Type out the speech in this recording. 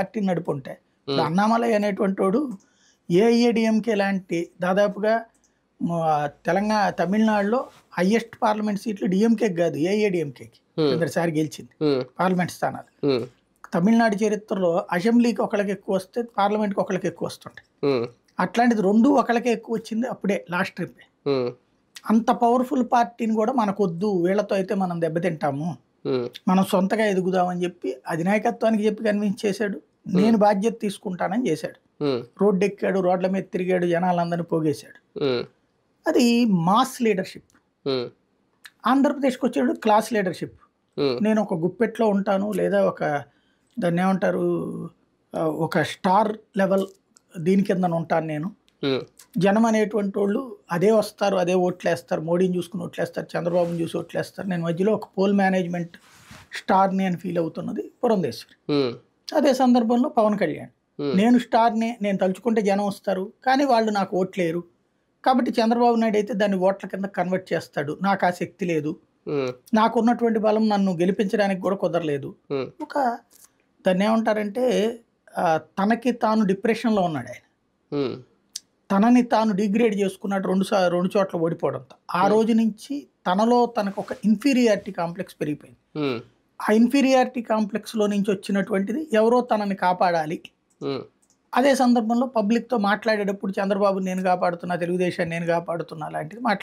పార్టీని నడుపుంటే ఇప్పుడు అన్నామలై అనేటువంటి వాడు ఏఐఏడిఎంకే లాంటి దాదాపుగా తమిళనాడులో హైయెస్ట్ పార్లమెంట్ సీట్లు డిఎంకేకి కాదు ఏఐఏడిఎంకేకి కిందసారి గెలిచింది పార్లమెంట్ స్థానాలు. తమిళనాడు చరిత్రలో అసెంబ్లీకి ఒకళ్ళకి ఎక్కువ వస్తే పార్లమెంట్కి ఒకళ్ళకి ఎక్కువ వస్తుంటాయి. అట్లాంటిది రెండు ఒకళ్ళకే ఎక్కువ వచ్చింది అప్పుడే లాస్ట్ ట్రిప్. అంత పవర్ఫుల్ పార్టీని కూడా మనకొద్దు, వీళ్ళతో అయితే మనం దెబ్బతింటాము, మనం సొంతగా ఎదుగుదామని చెప్పి అధినాయకత్వానికి చెప్పి కన్విన్స్ చేశాడు. నేను బాధ్యత తీసుకుంటానని చేశాడు. రోడ్డు ఎక్కాడు, రోడ్ల మీద తిరిగాడు, జనాలందరినీ పోగేశాడు. అది మాస్ లీడర్షిప్. ఆంధ్రప్రదేశ్కి వచ్చాడు క్లాస్ లీడర్షిప్. నేను ఒక గుప్పెట్లో ఉంటాను, లేదా ఒక దాన్ని ఏమంటారు ఒక స్టార్ లెవెల్ దీని కింద ఉంటాను నేను. జనం అనేటువంటి వాళ్ళు అదే వస్తారు, అదే ఓట్లేస్తారు, మోడీని చూసుకుని ఓట్లేస్తారు, చంద్రబాబుని చూసి ఓట్లేస్తారు. నేను మధ్యలో ఒక పోల్ మేనేజ్మెంట్ స్టార్ని అని ఫీల్ అవుతున్నది పురంధేశ్వరి. అదే సందర్భంలో పవన్ కళ్యాణ్, నేను స్టార్ని, నేను తలుచుకుంటే జనం వస్తారు కానీ వాళ్ళు నాకు ఓట్లేరు, కాబట్టి చంద్రబాబు నాయుడు అయితే దాన్ని ఓట్ల కింద కన్వర్ట్ చేస్తాడు, నాకు ఆ శక్తి లేదు, నాకున్నటువంటి బలం నన్ను గెలిపించడానికి కూడా కుదరలేదు. ఒక దాన్ని ఏమంటారంటే తనకి తాను డిప్రెషన్లో ఉన్నాడు ఆయన. తనని తాను డిగ్రేడ్ చేసుకున్నాడు రెండు చోట్ల ఓడిపోవడంతో. ఆ రోజు నుంచి తనలో తనకు ఒక ఇన్ఫీరియారిటీ కాంప్లెక్స్ పెరిగిపోయింది. ఆ ఇన్ఫీరియారిటీ కాంప్లెక్స్లో నుంచి వచ్చినటువంటిది ఎవరో తనని కాపాడాలి. అదే సందర్భంలో పబ్లిక్తో మాట్లాడేటప్పుడు చంద్రబాబు నేను కాపాడుతున్నా, తెలుగుదేశాన్ని నేను కాపాడుతున్నా లాంటిది మాట్లాడు.